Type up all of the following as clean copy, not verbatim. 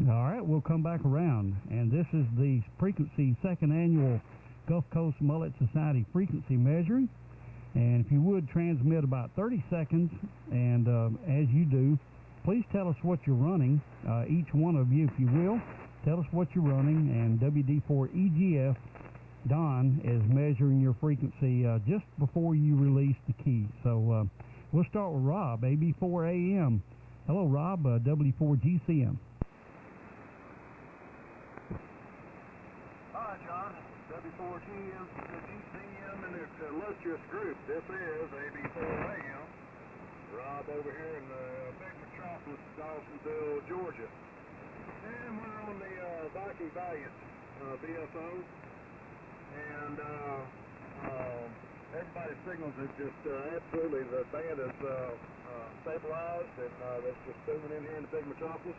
All right, we'll come back around, and this is the Frequency second annual Gulf Coast Mullet Society frequency measuring. And if you would transmit about 30 seconds, and as you do, please tell us what you're running. Each one of you, if you will, tell us what you're running. And WD4EGF Don is measuring your frequency just before you release the key. So we'll start with Rob, AB4AM. Hello, Rob, W4GCM. Hi, John. W4GCM, GCM, and its illustrious group. This is AB4AM. Rob over here in the Big Metropolis, Dawsonville, Georgia. And we're on the Viking Valiant BFO. And everybody's signals is just absolutely, the band is stabilized, and that's just zooming in here in the Big Metropolis.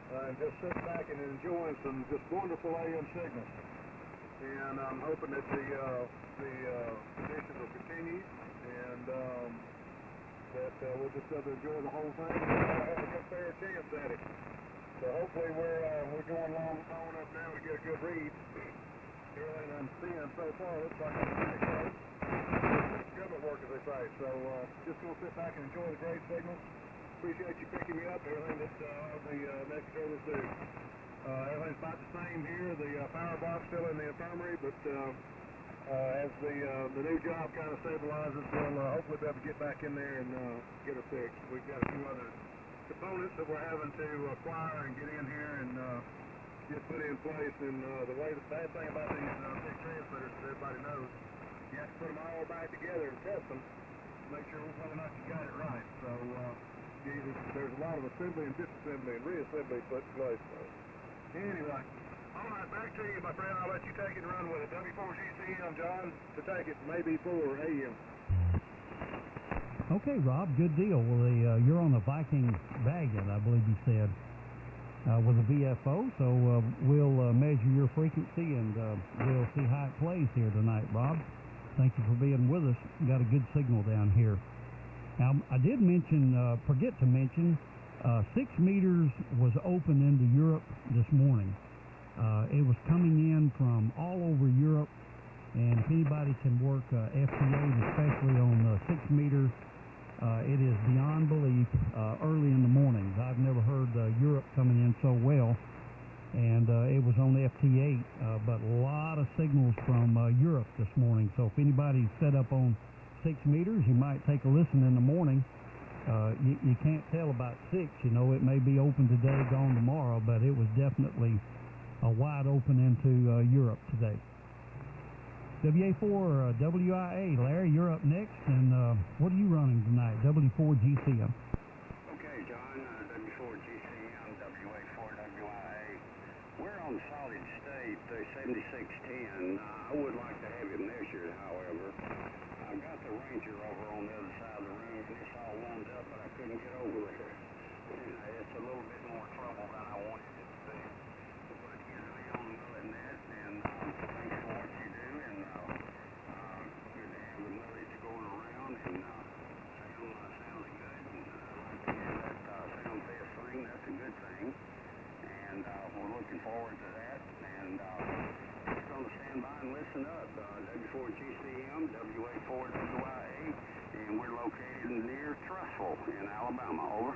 And just sitting back and enjoying some just wonderful AM signals. And I'm hoping that the conditions will continue, and that we'll just enjoy the whole thing and have a good fair chance at it. So hopefully we're going long enough now to get a good read. Everything I'm seeing so far looks like I'm pretty close. Government work, as they say. So just going to sit back and enjoy the great signals. Appreciate you picking me up. Everything that the next service do. Everything's about the same here. The power box still in the infirmary, but as the new job kind of stabilizes, we'll hopefully be able to get back in there and get her fixed. We've got a few other components that we're having to acquire and get in here and get put in place. And the bad thing about these big transmitters, as everybody knows, you have to put them all back together and test them to make sure whether or not you got it right. So there's a lot of assembly and disassembly and reassembly put in place. So. Anyway, all right, back to you, my friend. I'll let you take it and run with it. W4GCM, John, to take it, maybe 4 AM. Okay, Rob, good deal. Well, you're on the Viking Valiant, I believe you said, with a VFO, so we'll measure your frequency, and we'll see how it plays here tonight, Rob. Thank you for being with us. Got a good signal down here. Now, I did mention, forget to mention, 6 meters was open into Europe this morning. It was coming in from all over Europe, and if anybody can work FTAs, especially on 6 meters, it is beyond belief early in the mornings. I've never heard Europe coming in so well, and it was on FT8, but a lot of signals from Europe this morning. So if anybody's set up on 6 meters, you might take a listen in the morning. You can't tell about 6, you know, it may be open today, gone tomorrow, but it was definitely wide open into Europe today. WA4 WIA, Larry, you're up next, and what are you running tonight? W4GCM. Okay, John, W4GCM, WA4 WIA. We're on solid state, 7610. I would like to have it measured, however. I've got the Ranger over on the other side of the room, and it's all warmed up, but I couldn't get over there. It's a little bit more trouble than I wanted it to be. But usually on mullet net, and thanks for what you do, and good to have the millage going around, and sounds good, and I like to hear that sound test thing. That's a good thing, and we're looking forward to that, and just going to stand by and listen up. W4GCM, WA4 WIA, and we're located near Trussville in Alabama. Over.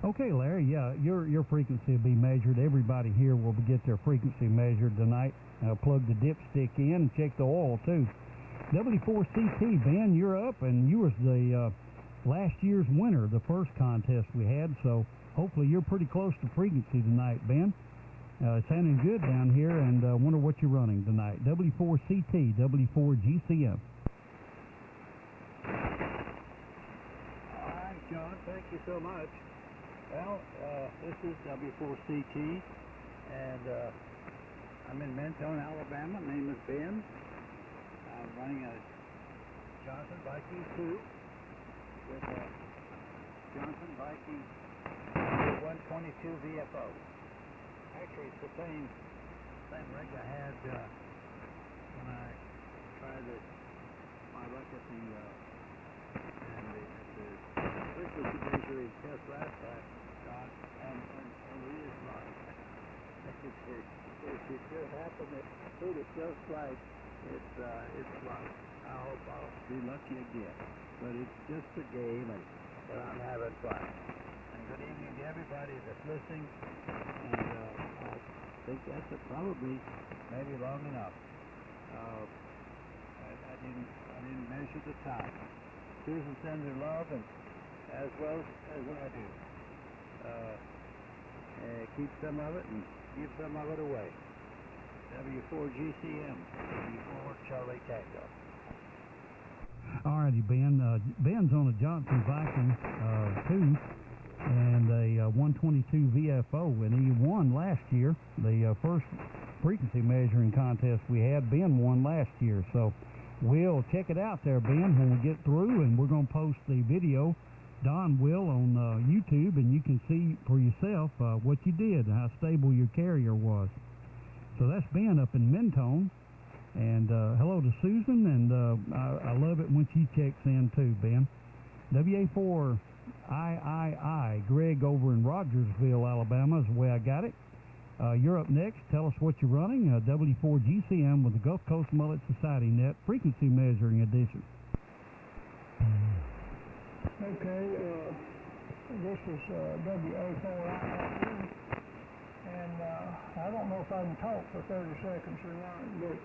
Okay, Larry, yeah, your frequency will be measured. Everybody here will get their frequency measured tonight. Plug the dipstick in and check the oil, too. W4CT, Ben, you're up, and you was the last year's winner, the first contest we had, so hopefully you're pretty close to frequency tonight, Ben. Sounding good down here, and wonder what you're running tonight. W4CT, W4GCM. All right, John, thank you so much. Well, this is W4CT, and I'm in Mentone, Alabama. My name is Ben. I'm running a Johnson Viking 2 with a Johnson Viking 122 VFO. Actually, it's the same rig I had when I tried my luck at the frequency measuring test last time. if it just happened to hit it just right, it's luck. I hope I'll be lucky again. But it's just a game, and I'm having fun. And good evening to everybody that's listening. And I think that's probably maybe long enough. I didn't measure the time. Susan sends her love, and as well as I do. Keep some of it and give some of it away. W4GCM, W4 Charlie Tango. Alrighty, Ben. Ben's on a Johnson Viking 2 and a 122 VFO, and he won last year. The first frequency measuring contest we had, Ben won last year. So we'll check it out there, Ben, when we get through, and we're going to post the video. Don will on YouTube, and you can see for yourself what you did and how stable your carrier was. So that's Ben up in Mentone. And hello to Susan, and I love it when she checks in too, Ben. WA4III, Greg over in Rogersville, Alabama is the way I got it. You're up next. Tell us what you're running. W4GCM with the Gulf Coast Mullet Society Net Frequency Measuring Edition. Okay, this is WA4II, and I don't know if I can talk for 30 seconds or not, but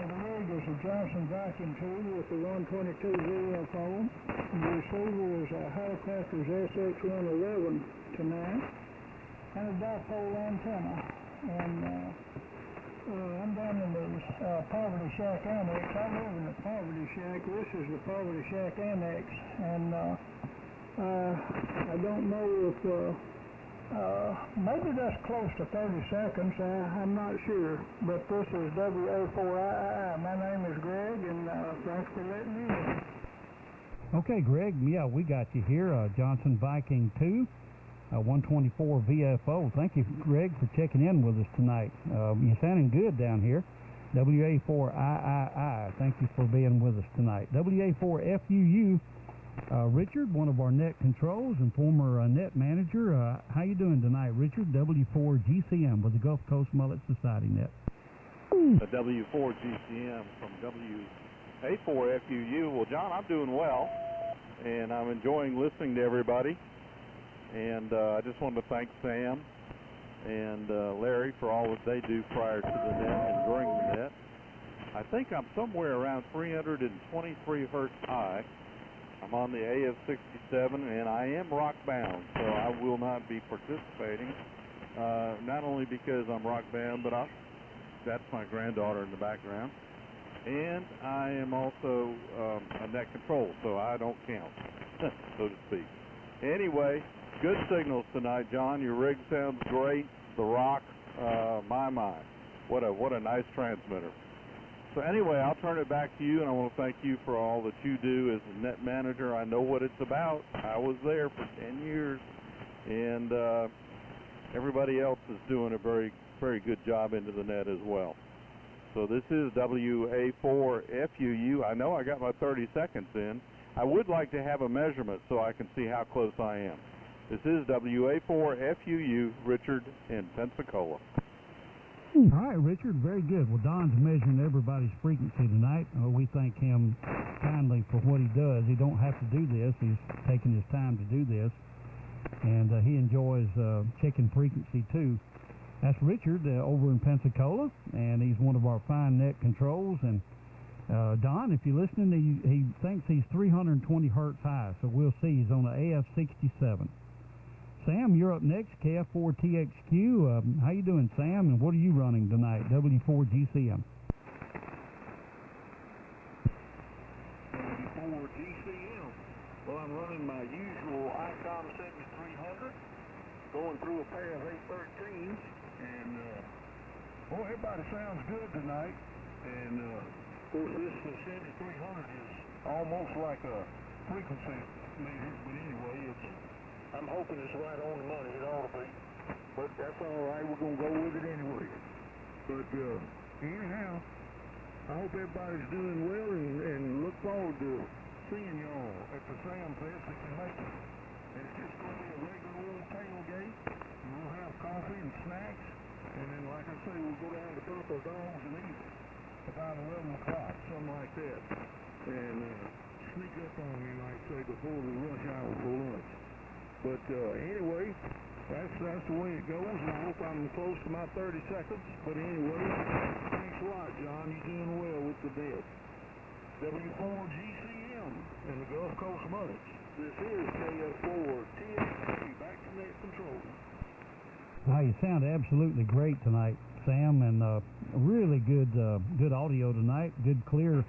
the rig is a Johnson Viking 2 with the 122 VFO. The receiver is a Helicopter's SX111 tonight, and a dipole antenna. And I'm down in the Poverty Shack Annex. I live in the Poverty Shack. This is the Poverty Shack Annex, and I don't know if maybe that's close to 30 seconds. I'm not sure, but this is WA4II. My name is Greg, and thanks for letting me in. Okay, Greg. Yeah, we got you here. Johnson Viking 2. 124 VFO. Thank you, Greg, for checking in with us tonight. You're sounding good down here. WA4III. Thank you for being with us tonight. WA4FUU. Richard, one of our net controls and former net manager. How you doing tonight, Richard? W4GCM with the Gulf Coast Mullet Society Net. The W4GCM from WA4FUU. Well, John, I'm doing well, and I'm enjoying listening to everybody. And I just wanted to thank Sam and Larry for all that they do prior to the net and during the net. I think I'm somewhere around 323 hertz high. I'm on the AF67, and I am rock bound, so I will not be participating. Not only because I'm rock bound, but that's my granddaughter in the background. And I am also a net control, so I don't count, so to speak. Anyway, good signals tonight, John. Your rig sounds great. The rock, my. What a nice transmitter. So anyway, I'll turn it back to you, and I want to thank you for all that you do as a net manager. I know what it's about. I was there for 10 years, and everybody else is doing a very, very good job into the net as well. So this is WA4FUU. I know I got my 30 seconds in. I would like to have a measurement so I can see how close I am. This is WA4FUU, Richard in Pensacola. All right, Richard, very good. Well, Don's measuring everybody's frequency tonight. We thank him kindly for what he does. He don't have to do this. He's taking his time to do this, and he enjoys checking frequency too. That's Richard over in Pensacola, and he's one of our fine net controls. And Don, if you're listening, he thinks he's 320 hertz high, so we'll see. He's on the AF67. Sam, you're up next, KF4TXQ. How you doing, Sam, and what are you running tonight, W4GCM? W4GCM. Well, I'm running my usual ICOM 7300, going through a pair of 813s, and boy, everybody sounds good tonight. And of course, this 7300 is almost like a frequency meter, but anyway, I'm hoping it's right on the money. It ought to be. But that's all right. We're going to go with it anyway. But anyhow, I hope everybody's doing well, and look forward to seeing y'all at the Sam Fest if you make it. And it's just going to be a regular old tailgate. And we'll have coffee and snacks. for dogs and eat about 11 o'clock, something like that, and sneak up on you, like say, before the rush hour for lunch. But anyway, that's the way it goes, and I hope I'm close to my 30 seconds. But anyway, thanks a lot, John. You're doing well with the bid. W4GCM and the Gulf Coast Mullets. This is KF4TXT, back to net control. You sound absolutely great tonight, Sam, and really good audio tonight, good clear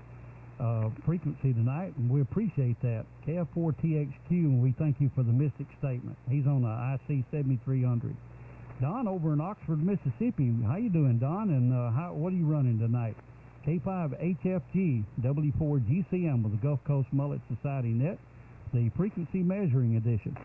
frequency tonight, and we appreciate that. KF4TXQ, and we thank you for the Mystic statement. He's on IC 7300. Don over in Oxford, Mississippi. How you doing, Don? And what are you running tonight? K5HFG W4GCM with the Gulf Coast Mullet Society Net, the frequency measuring edition.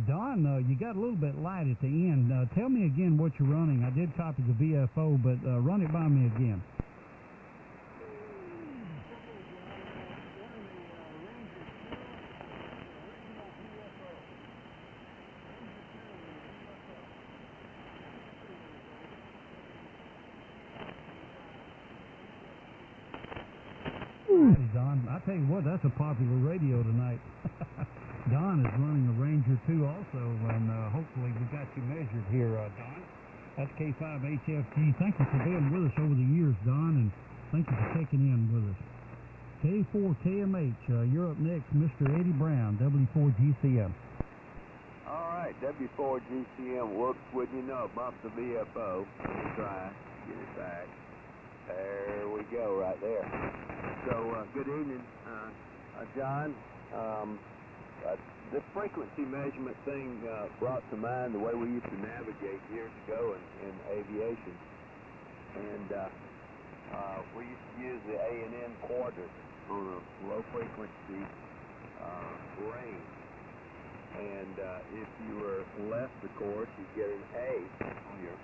Don, you got a little bit light at the end. Tell me again what you're running. I did copy the VFO, but run it by me again. Don, I tell you what, that's a popular radio tonight. Don is running a Ranger 2 also, and hopefully we got you measured here, Don. That's K5HFG. Thank you for being with us over the years, Don, and thank you for checking in with us. K4KMH, you're up next, Mr. Eddie Brown, W4GCM. All right, W4GCM, whoops, wouldn't you know, bump the VFO. Let me try, get it back. There we go, right there. So, good evening, John. This frequency measurement thing brought to mind the way we used to navigate years ago in aviation. And we used to use the A&N quadrant on a low frequency range. And if you were left the course, you'd get an A on your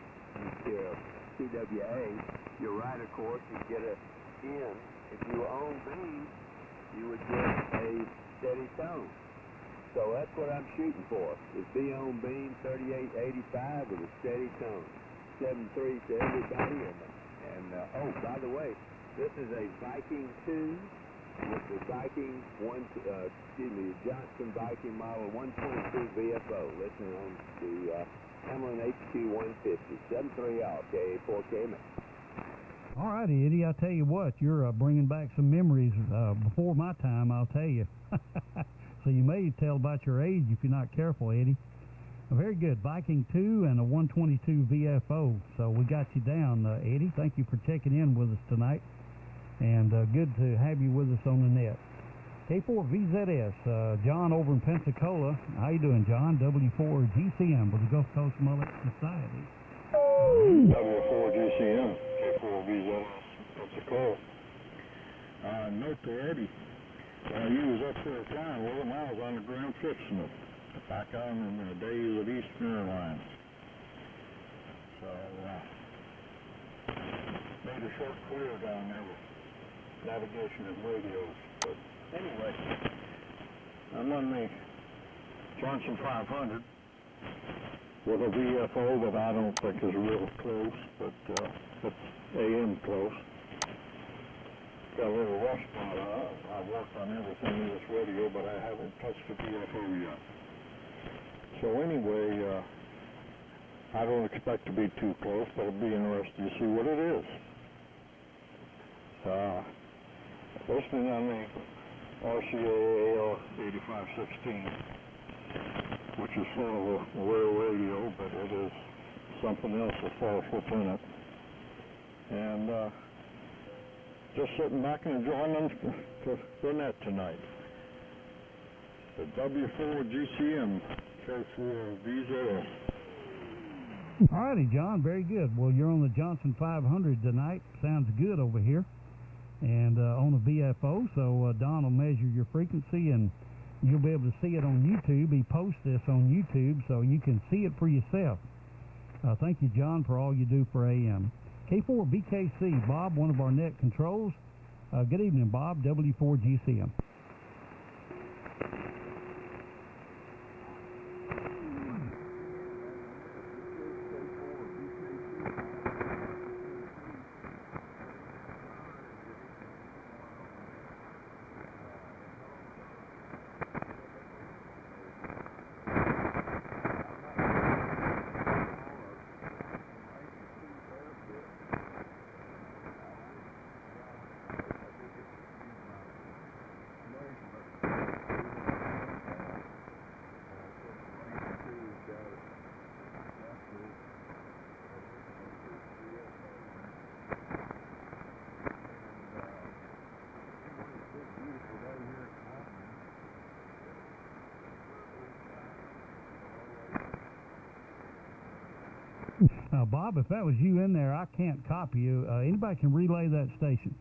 TWA. Your right of course, you'd get an N. If you were on beam, you would get a steady tone. So that's what I'm shooting for, is be on beam 3885 with a steady tone. 7.3 to everybody. And oh, by the way, this is a Viking 2 with the Viking Johnson Viking model 122 VFO. Listen on the Hamlin HQ 150. 7.3 out, K4KM. All righty, Eddie, I'll tell you what, you're bringing back some memories before my time, I'll tell you. So you may tell about your age if you're not careful, Eddie. Very good. Viking 2 and a 122 VFO. So we got you down, Eddie. Thank you for checking in with us tonight. And good to have you with us on the net. K4VZS, John over in Pensacola. How you doing, John? W4GCM with the Gulf Coast Mullet Society. W4GCM, K4VZS, Pensacola. Note to Eddie. You was up there flying with him. I was on the ground fixing it. Back on in the days of Eastern Airlines. So, made a short career down there with navigation and radios. But anyway, I'm on the Johnson 500 with a VFO that I don't think is real close, but it's AM close. Got a little rust on it. I worked on everything in this radio, but I haven't touched the VFO yet. So anyway, I don't expect to be too close, but it'll be interesting to see what it is. Listening on the RCA 8516, which is sort of a rare radio, but it is something else that falls within it. And just sitting back and enjoying the net tonight. The W4GCM K4VZS. All righty, John, very good. Well, you're on the Johnson 500 tonight. Sounds good over here. And on the VFO, so Don will measure your frequency, and you'll be able to see it on YouTube. He posts this on YouTube, so you can see it for yourself. Thank you, John, for all you do for AM. K4BKC, Bob, one of our net controls. Good evening, Bob, W4GCM. Bob, if that was you in there, I can't copy you. Anybody can relay that station.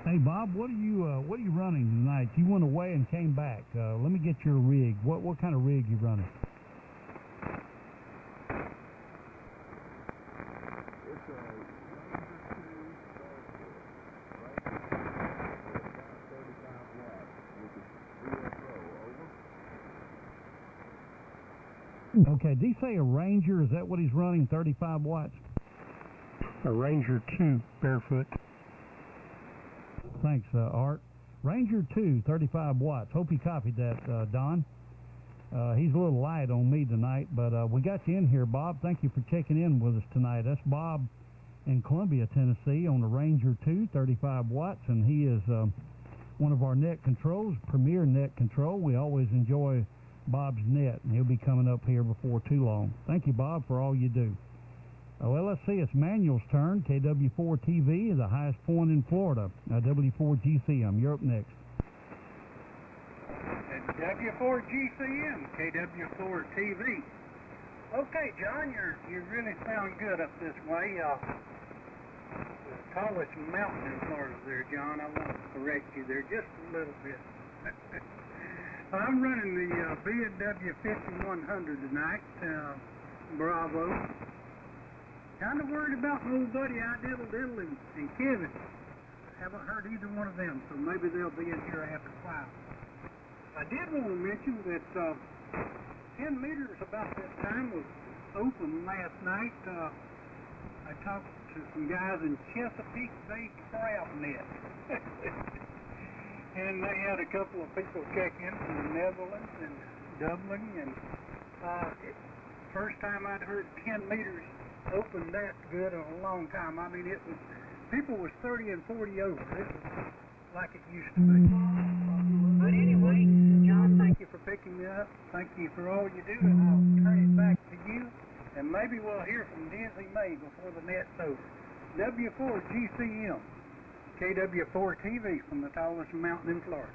Hey Bob, what are you running tonight? You went away and came back. Let me get your rig. What kind of rig you running? It's a Ranger 2 over. Okay, did he say a Ranger? Is that what he's running, 35 watts? A Ranger 2 barefoot. Thanks, Art. Ranger 2, 35 watts. Hope you copied that, Don. He's a little light on me tonight, but we got you in here, Bob. Thank you for checking in with us tonight. That's Bob in Columbia, Tennessee, on the Ranger 2, 35 watts, and he is one of our net controls, premier net control. We always enjoy Bob's net, and he'll be coming up here before too long. Thank you, Bob, for all you do. Well, let's see. It's Manuel's turn. KW4TV is the highest point in Florida. W4GCM, you're up next. And W4GCM, KW4TV. Okay, John, you really sound good up this way. The tallest mountain in Florida there, John. I want to correct you there just a little bit. I'm running the BMW 5100 tonight, Bravo. Kind of worried about my old buddy Diddle and Kevin. Haven't heard either one of them, so maybe they'll be in here after a while. I did want to mention that 10 meters about that time was open last night. I talked to some guys in Chesapeake Bay crab net. And they had a couple of people check in from the Netherlands and Dublin, and first time I'd heard 10 meters open that good in a long time. I mean, it was, people was 30 and 40 over. It was like it used to be. But anyway, John, thank you for picking me up. Thank you for all you do, and I'll turn it back to you. And maybe we'll hear from Dizzy May before the net's over. W4GCM, KW4TV from the tallest mountain in Florida.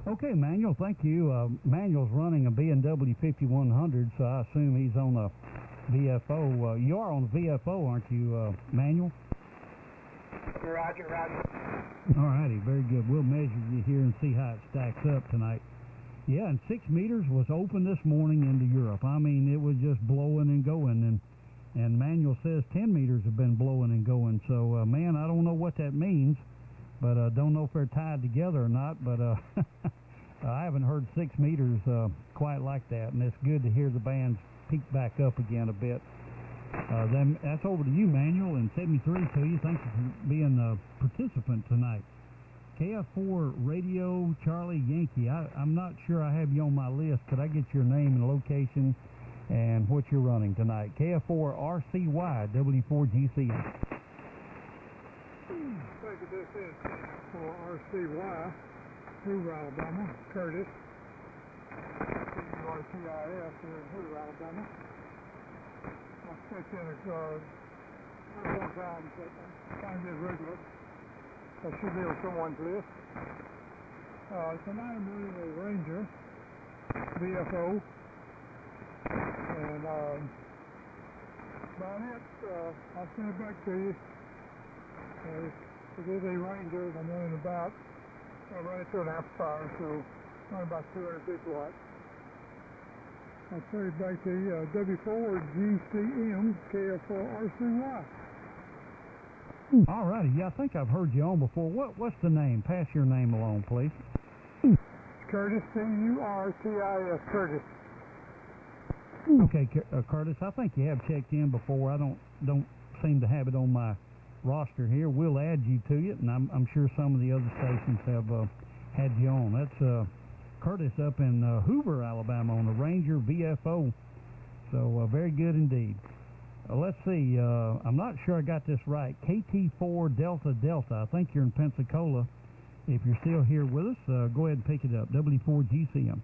Okay, Manuel, thank you. Manuel's running a BMW 5100, so I assume he's on a VFO. You are on the VFO, aren't you, Manuel? Roger. All righty, very good. We'll measure you here and see how it stacks up tonight. Yeah, and 6 meters was open this morning into Europe. I mean, it was just blowing and going, and Manuel says 10 meters have been blowing and going. So, man, I don't know what that means, but don't know if they're tied together or not, but I haven't heard 6 meters quite like that, and it's good to hear the bands peak back up again a bit. Then that's over to you, Manuel, and 73 to you. Thank you for being a participant tonight. KF4 Radio Charlie Yankee. I'm not sure I have you on my list. Could I get your name and location and what you're running tonight. KF4RCY, W4GCM. Take this is for RCY, Hoover, Alabama, Curtis. CURTIS here in Hoover, Alabama. I'll check in a guard. One time, but trying to get regular. I should be able to come on to this. Tonight I'm running a Ranger VFO. And about it, I'll send it back to you. It is a Ranger, and I'm running about, I'm running through an amplifier, so running about 250 watts. I'll send it back to you, W4GCM, KF4RCY. All righty. Yeah, I think I've heard you on before. What's the name? Pass your name along, please. Curtis, CURTIS, Curtis. Okay, Curtis, I think you have checked in before. I don't seem to have it on my roster here. We'll add you to it, and I'm sure some of the other stations have had you on. That's Curtis up in Hoover, Alabama, on the Ranger VFO. So very good indeed. Let's see. I'm not sure I got this right. KT4 Delta Delta. I think you're in Pensacola. If you're still here with us, go ahead and pick it up. W4GCM.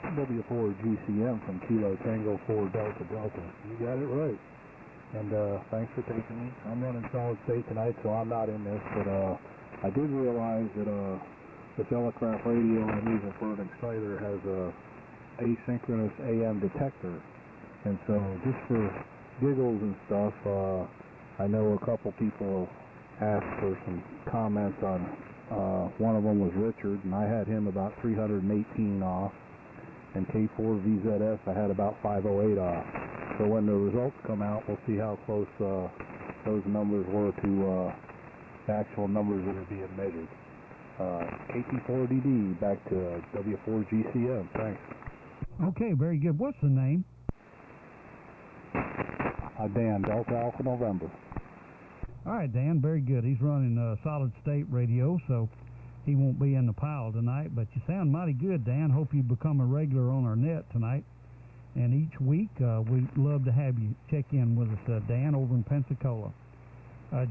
W4GCM from Kilo Tango 4 Delta Delta. You got it right. And thanks for taking me. I'm running solid state tonight, so I'm not in this, but I did realize that this Elecraft radio I'm using for an exciter has a asynchronous AM detector. And so just for giggles and stuff, I know a couple people asked for some comments on, one of them was Richard, and I had him about 318 off, and K4VZS I had about 508 off. So when the results come out, we'll see how close those numbers were to the actual numbers that are being measured. KT4DD, back to W4GCM. Thanks. Okay, very good. What's the name? Dan, Delta Alpha November. All right, Dan, very good. He's running solid state radio, so he won't be in the pile tonight, but you sound mighty good, Dan. Hope you become a regular on our net tonight. And each week, we'd love to have you check in with us, Dan, over in Pensacola.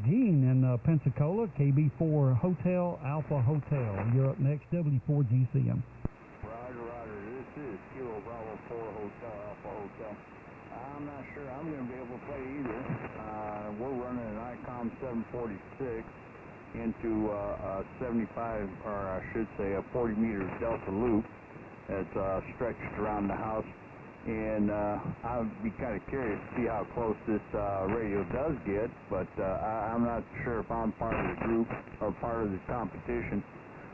Gene in Pensacola, KB4 Hotel Alpha Hotel. You're up next, W4GCM. Roger, roger. This is Kilo Bravo 4 Hotel Alpha Hotel. I'm not sure I'm going to be able to play either. We're running an ICOM 746 into a 75, or I should say a 40 meter delta loop that's stretched around the house. And I'd be kind of curious to see how close this radio does get, but I'm not sure if I'm part of the group or part of the competition.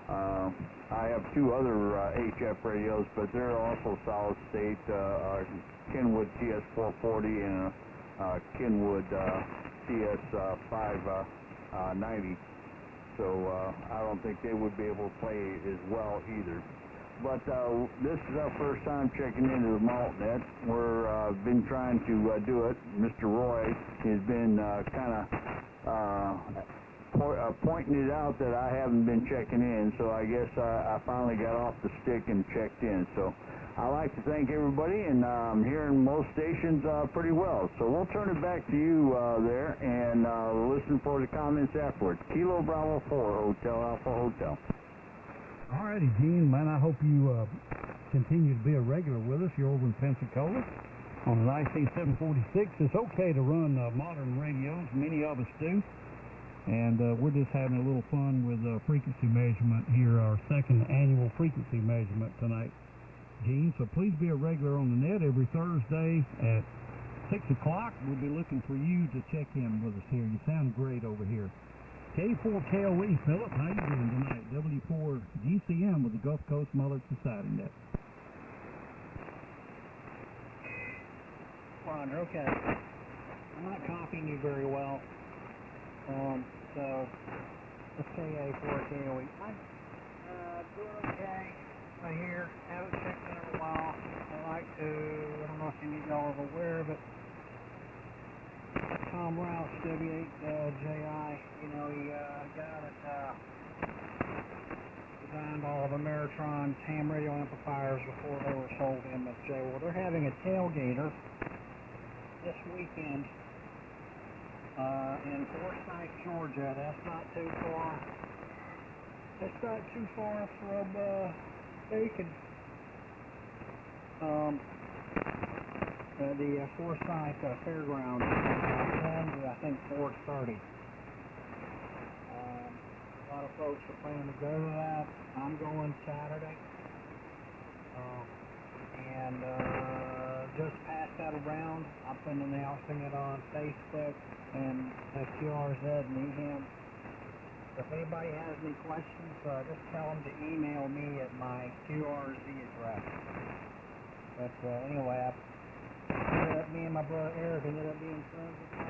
I have two other HF radios, but they're also solid state, Kenwood TS440 and Kenwood TS590. So I don't think they would be able to play as well either. But this is our first time checking into the MaltNet. We've been trying to do it. Mr. Roy has been kind of pointing it out that I haven't been checking in, so I guess I finally got off the stick and checked in. So I'd like to thank everybody, and I'm hearing most stations pretty well. So we'll turn it back to you there, and listen for the comments afterwards. Kilo Bravo 4 Hotel Alpha Hotel. All righty, Gene, man, I hope you continue to be a regular with us. You're over in Pensacola on an IC746. It's okay to run modern radios. Many of us do. And we're just having a little fun with frequency measurement here, our second annual frequency measurement tonight, Gene. So please be a regular on the net every Thursday at 6 o'clock. We'll be looking for you to check in with us here. You sound great over here. K4KOE, Philip, how you doing tonight? W4GCM with the Gulf Coast Mullet Society Net. Roger, okay. I'm not copying you very well. So, let's say A4KOE. I'm doing okay right here. Haven't checked in a while. I like to, I don't know if any of y'all are aware of it. Tom Rouse, W8JI, you know, he got it designed all of Ameritron's ham radio amplifiers before they were sold to MSJ. Well, they're having a tailgater this weekend in Forsyth, Georgia. That's not too far. That's not too far from Aiken. The Forsyth Fairgrounds, 10 to I think 4:30. A lot of folks are planning to go to that. I'm going Saturday. And just pass that around. I've been announcing it on Facebook and QRZ and EHAM. If anybody has any questions, just tell them to email me at my QRZ address. But anyway, me and my brother Eric ended up being friends with him.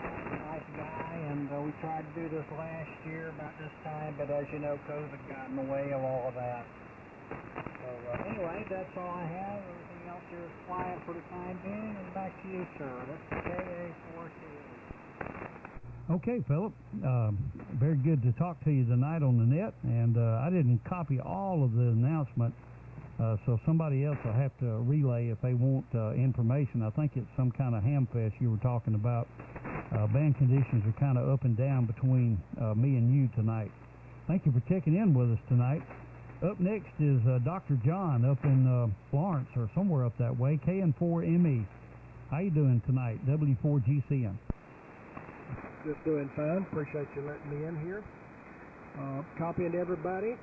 Nice guy, and we tried to do this last year about this time, but as you know, COVID got in the way of all of that. So anyway, that's all I have. Everything else here is quiet for the time being, and back to you, sir. That's KA4CA. Okay, Philip. Very good to talk to you tonight on the net, and I didn't copy all of the announcement, so somebody else will have to relay if they want information. I think it's some kind of ham fest you were talking about. Band conditions are kind of up and down between me and you tonight. Thank you for checking in with us tonight. Up next is Dr. John up in Florence or somewhere up that way, KN4ME. How you doing tonight, W4GCM? Just doing fine. Appreciate you letting me in here. Copying to everybody.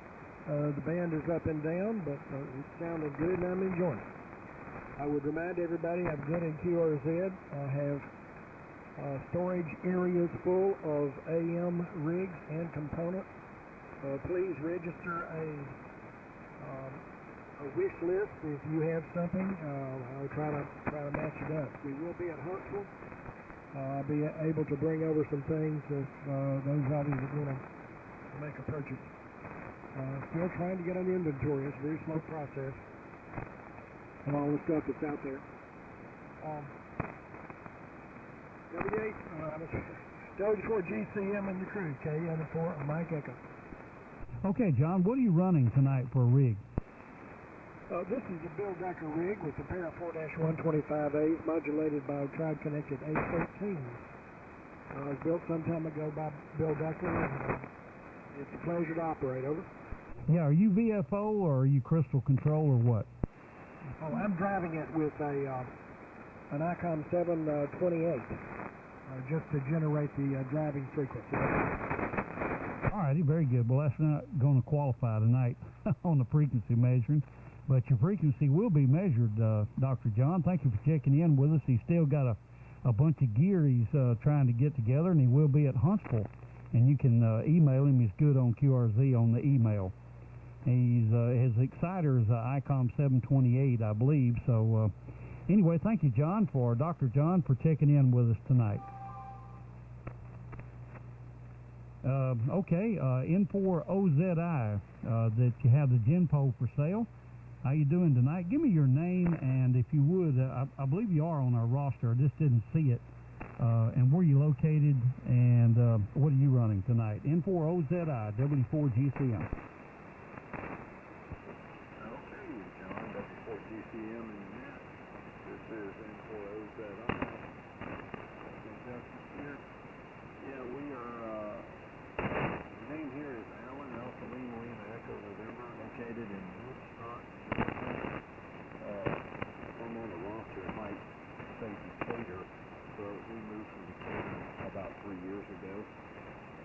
The band is up and down, but it sounded good and I'm enjoying it. I would remind everybody I'm good in QRZ. I have storage areas full of AM rigs and components. Please register a wish list if you have something. I'll try to match it up. We will be at Huntsville. I'll be able to bring over some things if those of you that want to make a purchase. Still trying to get an inventory. It's a very slow process of all the stuff that's out there. W4GCM and the crew, KN4 Mike Echo. Okay, John, what are you running tonight for a rig? This is a Bill Decker rig with a pair of 4-125As modulated by a tried-connected A13. It was built some time ago by Bill Decker, and it's a pleasure to operate. Over. Yeah, are you VFO or are you crystal control or what? Oh, I'm driving it with an ICOM 728 just to generate the driving frequency. All righty, very good. Well, that's not going to qualify tonight on the frequency measuring, but your frequency will be measured, Dr. John. Thank you for checking in with us. He's still got a bunch of gear he's trying to get together, and he will be at Huntsville. And you can email him. He's good on QRZ on the email. His exciter is ICOM 728, I believe. So anyway, thank you, John, Dr. John, for checking in with us tonight. Okay, N4OZI, that you have the GenPo for sale. How you doing tonight? Give me your name, and if you would, I believe you are on our roster. I just didn't see it. And where you located, and what are you running tonight? N4OZI, W4GCM. Okay, John, W4GCM and Matt. This is N4OZI. Here. Yeah, we are, the name here is Alan, Alpha Lima Lima Echo November, located in Woodstock, Georgia. I'm on the roster at Mike say Decatur, so we moved from Decatur about 3 years ago,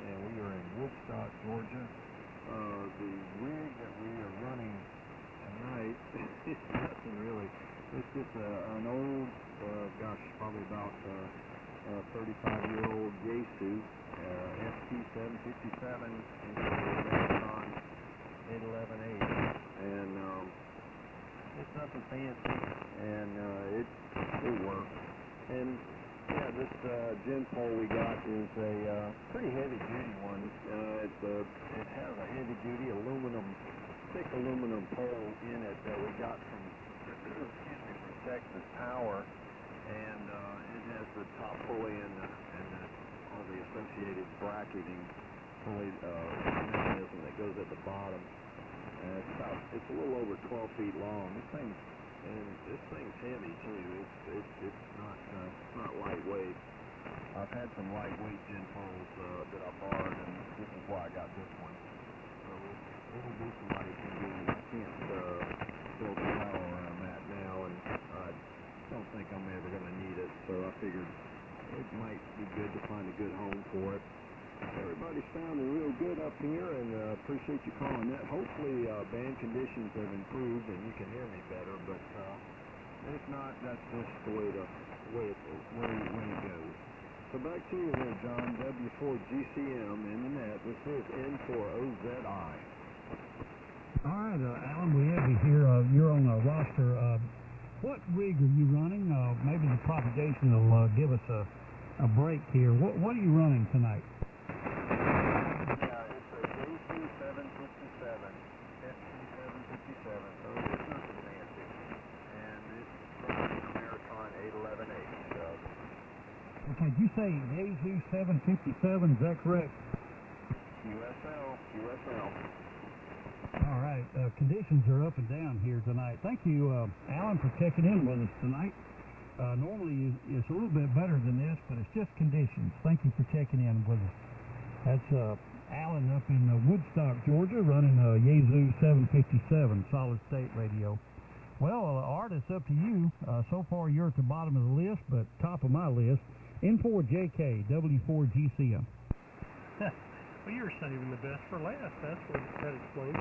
and we are in Woodstock, Georgia. The rig that we are running tonight is nothing really. It's just an old, probably about 35-year-old Yaesu ST757 into Ameritron 811A, and it's nothing fancy, and it works. And yeah, this GenPo we got is a pretty heavy-duty one. It has a heavy-duty thick aluminum pole in it that we got from Texas Power, and it has the top pulley and all the associated bracketing pulley mechanism that goes at the bottom. It's a little over 12 feet long. This thing's heavy too. It's not lightweight. I've had some lightweight gin poles that I borrowed, and this is why I got this one. So it'll do some light duty. I can't build a tower where I'm at now, and I don't think I'm ever going to need it. So I figured it might be good to find a good home for it. Everybody's sounding real good up here, and appreciate you calling that. Hopefully band conditions have improved and you can hear me better, but if not, that's just the way it goes. So back to you there, John. W4GCM in the net. This is N4OZI. All right, Alan, we have you here. You're on the roster. What rig are you running? Maybe the propagation will give us a break here. What are you running tonight? Yeah, it's a JC757, FT757, so it's nothing fancy. And it's running Ameritron 811H. Okay, did you say Yaesu 757? Is that correct? QSL. All right, conditions are up and down here tonight. Thank you, Alan, for checking in with us tonight. Normally it's a little bit better than this, but it's just conditions. Thank you for checking in with us. That's Alan up in Woodstock, Georgia, running a Yaesu 757 solid state radio. Well, Art, it's up to you. So far you're at the bottom of the list, but top of my list, N4JK, W4GCM. Well, you're saving the best for last. That's what that explains.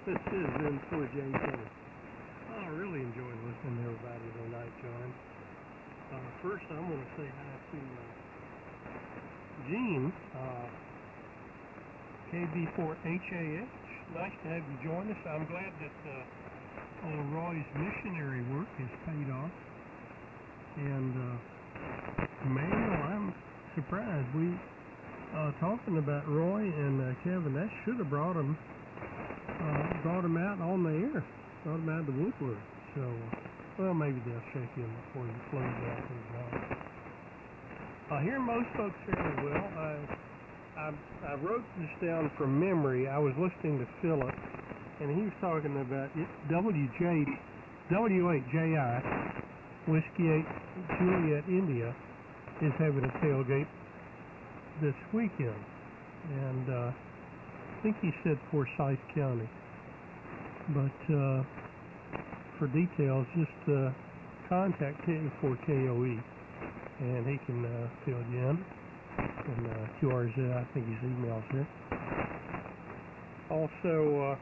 This is N4JK. I really enjoyed listening to everybody tonight, John. First, I'm going to say hi to Gene, KB4HAH. Nice to have you join us. I'm glad that Roy's missionary work has paid off. And Emmanuel, I'm surprised. We talking about Roy and Kevin, that should have brought them out on the air, brought them out of the woodwork. So, well, maybe they'll check in before you close out the job. I hear most folks fairly well. I wrote this down from memory. I was listening to Philip, and he was talking about W8JI, Whiskey 8 Juliet, India, is having a tailgate this weekend, and I think he said Forsyth County, but for details just contact K4KOE and he can fill you in, and QRZ, I think his email's here. Also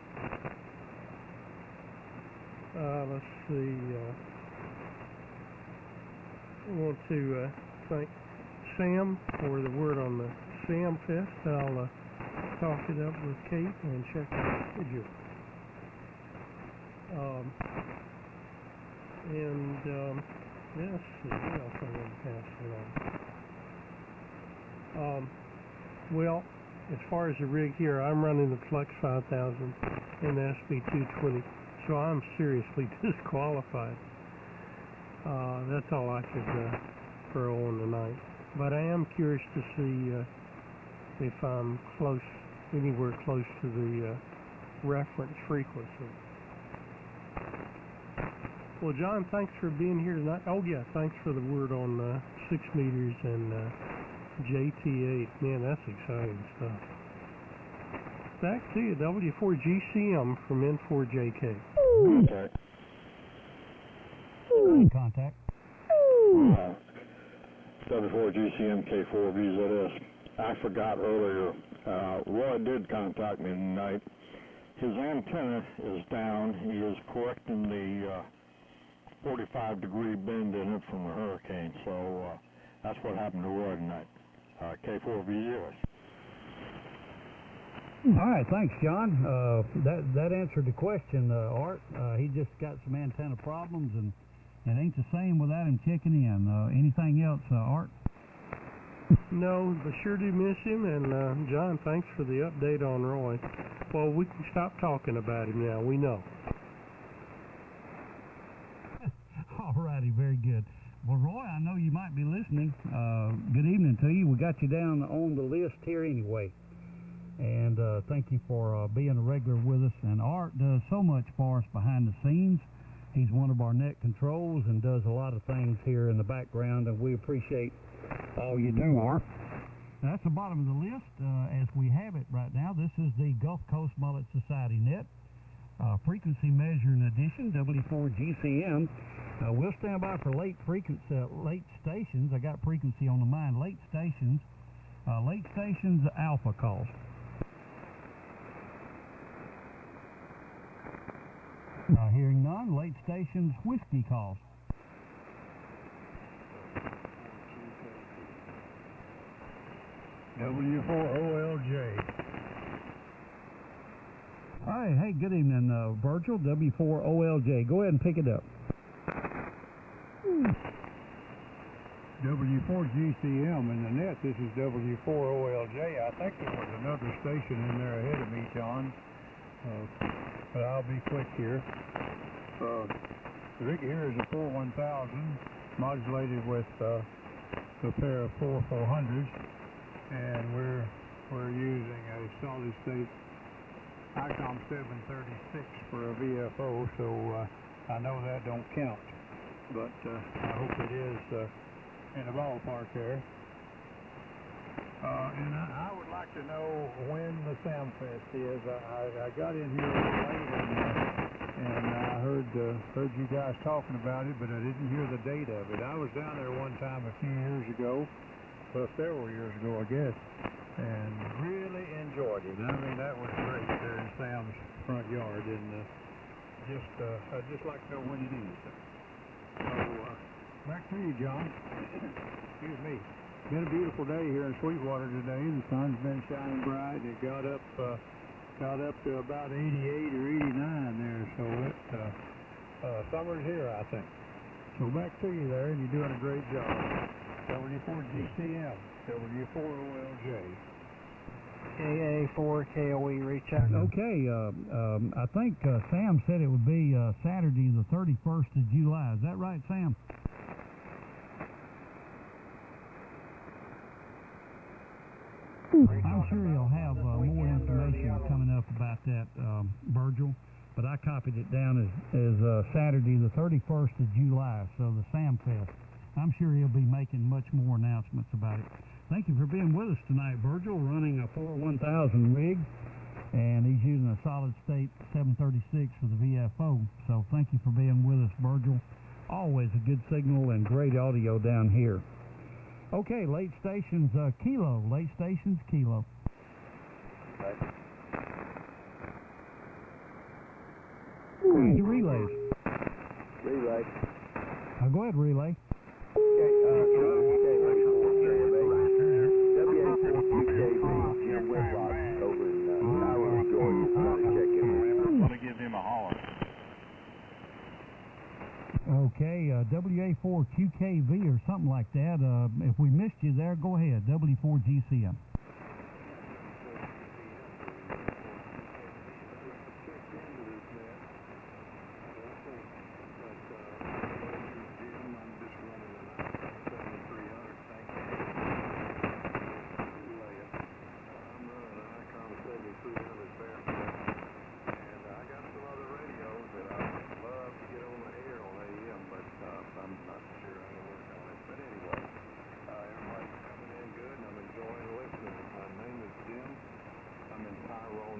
let's see, I want to thank Sam for the word on the Sam Fest. I'll talk it up with Kate and check out the schedule. Let's see, what else I want to pass along. Well, as far as the rig here, I'm running the Flex 5000 and the SB220, so I'm seriously disqualified. That's all I could throw on tonight. But I am curious to see if I'm anywhere close to the reference frequency. Well, John, thanks for being here tonight. Oh, yeah, thanks for the word on 6 meters and JT8. Man, that's exciting stuff. Back to you, W4GCM from N4JK. Contact. Contact. W4GCM K4VZS. I forgot earlier, Roy did contact me tonight. His antenna is down. He is correcting the 45-degree bend in it from the hurricane. So that's what happened to Roy tonight. K4VZS. All right, thanks, John. That answered the question, Art. He just got some antenna problems, and it ain't the same without him checking in. Anything else, Art? No, but sure do miss him, and John, thanks for the update on Roy. Well, we can stop talking about him now. We know. All righty, very good. Well, Roy, I know you might be listening. Good evening to you. We got you down on the list here anyway. And thank you for being a regular with us. And Art does so much for us behind the scenes. He's one of our net controls and does a lot of things here in the background, and we appreciate all you do, Art. That's the bottom of the list as we have it right now. This is the Gulf Coast Mullet Society net. Frequency measuring edition, W4GCM. We'll stand by for late stations. I got frequency on the mind. Late stations alpha calls. Hearing none. Late stations whiskey calls. W4OLJ. Hi, hey, good evening, Virgil, W4OLJ. Go ahead and pick it up. W4GCM in the net. This is W4OLJ. I think there was another station in there ahead of me, John. But I'll be quick here. The rig here is a 41000 modulated with a pair of 400s, and we're using a solid state ICOM 736 for a VFO, so I know that don't count, but I hope it is in the ballpark there. And I would like to know when the Samfest is. I got in here a little late and I heard you guys talking about it, but I didn't hear the date of it. I was down there one time a few years ago, well, several years ago, I guess, and really enjoyed it. I mean, that was great there in Sam's front yard, and I'd just like to know when it is. So, back to you, John. Excuse me. Been a beautiful day here in Sweetwater today. The sun's been shining bright. It got up to about 88 or 89 there, so summer's here, I think. So back to you there, and you're doing a great job. W4GCM, W4OLJ. KA4KOE, reach out. Okay, I think Sam said it would be Saturday the 31st of July. Is that right, Sam? I'm sure you'll have more information coming up about that, Virgil, but I copied it down as Saturday the 31st of July, so the Sam Fest. I'm sure he'll be making much more announcements about it. Thank you for being with us tonight, Virgil, running a 41000 rig, and he's using a solid state 736 for the VFO, so thank you for being with us, Virgil. Always a good signal and great audio down here. Okay, late stations, kilo. Late stations, kilo. Okay. Your relays. Relay. Go ahead, relay. W4GKV, Jim Whitlock over in Tyrone, Georgia, trying to check in. I'm going to give him a holler. Okay, WA4QKV or something like that. If we missed you there, go ahead. W4GCM.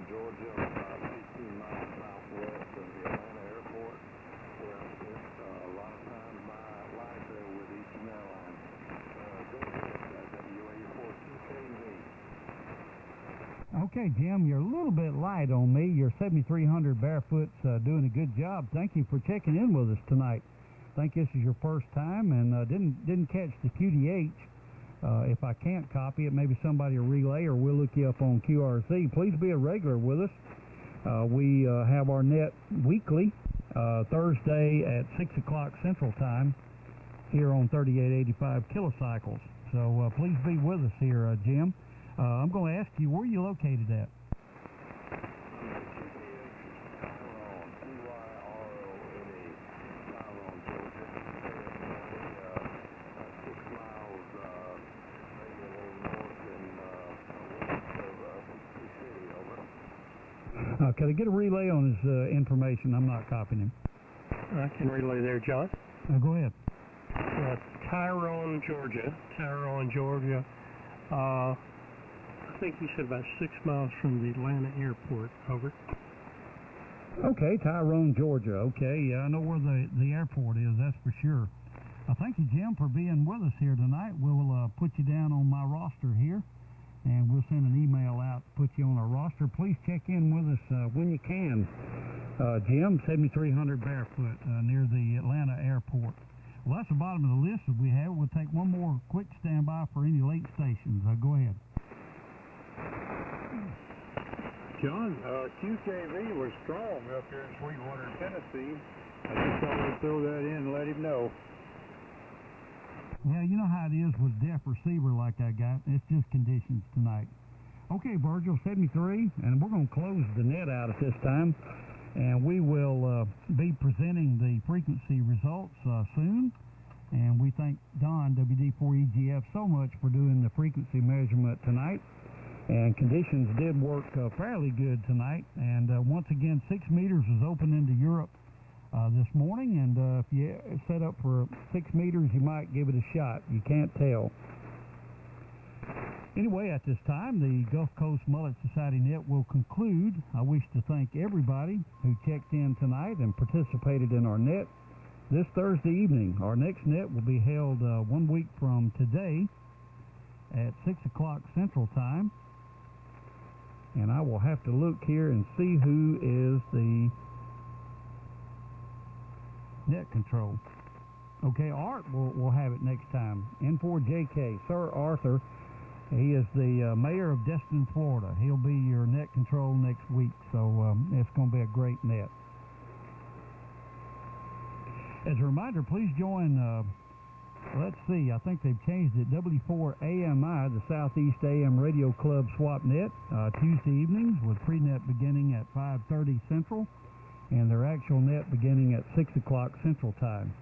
Georgia, about 18 miles southwest of the Atlanta airport, where I spent a lot of time in my life there with Eastern Airlines. Go ahead, WA4QKV. Okay, Jim, you're a little bit light on me. Your 7300 Barefoot's doing a good job. Thank you for checking in with us tonight. I think this is your first time, and didn't catch the QDH. If I can't copy it, maybe somebody will relay, or we'll look you up on QRZ. Please be a regular with us. We have our net weekly, Thursday at 6 o'clock Central Time, here on 3885 kilocycles. So please be with us here, Jim. I'm going to ask you, where are you located at? Can I get a relay on his information? I'm not copying him. I can relay there, John. Go ahead. Tyrone, Georgia. I think he said about 6 miles from the Atlanta airport. Over. Okay, Tyrone, Georgia. Okay, yeah, I know where the airport is, that's for sure. Thank you, Jim, for being with us here tonight. We'll put you down on my roster here, and we'll send an email out to put you on our roster. Please check in with us when you can. Jim, 7300 Barefoot, near the Atlanta airport. Well, that's the bottom of the list that we have. We'll take one more quick standby for any late stations. Go ahead. John, QKV was strong up here in Sweetwater, Tennessee. I just thought we'd throw that in and let him know. Yeah, you know how it is with deaf receiver like I got. It's just conditions tonight. Okay, Virgil, 73, and we're going to close the net out at this time, and we will be presenting the frequency results soon. And we thank Don, WD4EGF, so much for doing the frequency measurement tonight. And conditions did work fairly good tonight. And once again, 6 meters was open into Europe this morning, and if you set up for 6 meters, you might give it a shot. You can't tell. Anyway, at this time, the Gulf Coast Mullet Society net will conclude. I wish to thank everybody who checked in tonight and participated in our net this Thursday evening. Our next net will be held 1 week from today at 6 o'clock Central Time. And I will have to look here and see who is the net control. Okay, Art will have it next time. N4JK, Sir Arthur. He is the mayor of Destin, Florida. He'll be your net control next week, so it's going to be a great net. As a reminder, please join, let's see, I think they've changed it, W4AMI, the Southeast AM Radio Club Swap Net, Tuesday evenings with pre-net beginning at 5:30 Central, and their actual net beginning at 6 o'clock Central Time.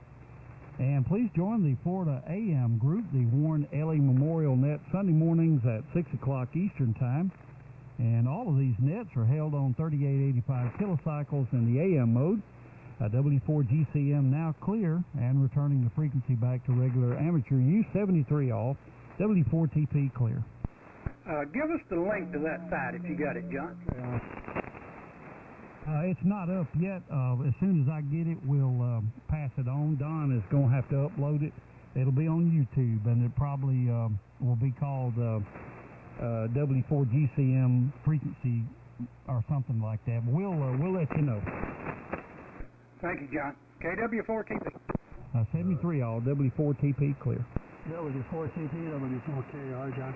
And please join the Florida AM group, the Warren Ellie Memorial Net, Sunday mornings at 6 o'clock Eastern Time. And all of these nets are held on 3885 kilocycles in the AM mode. W4GCM now clear and returning the frequency back to regular amateur use. 73 off, W4TP clear. Give us the link to that site if you got it, John. It's not up yet. As soon as I get it, we'll pass it on. Don is going to have to upload it. It'll be on YouTube, and it probably will be called W4GCM frequency or something like that. But we'll let you know. Thank you, John. KW4TP. 73 all, W4TP clear. W4TP, W4KR, John.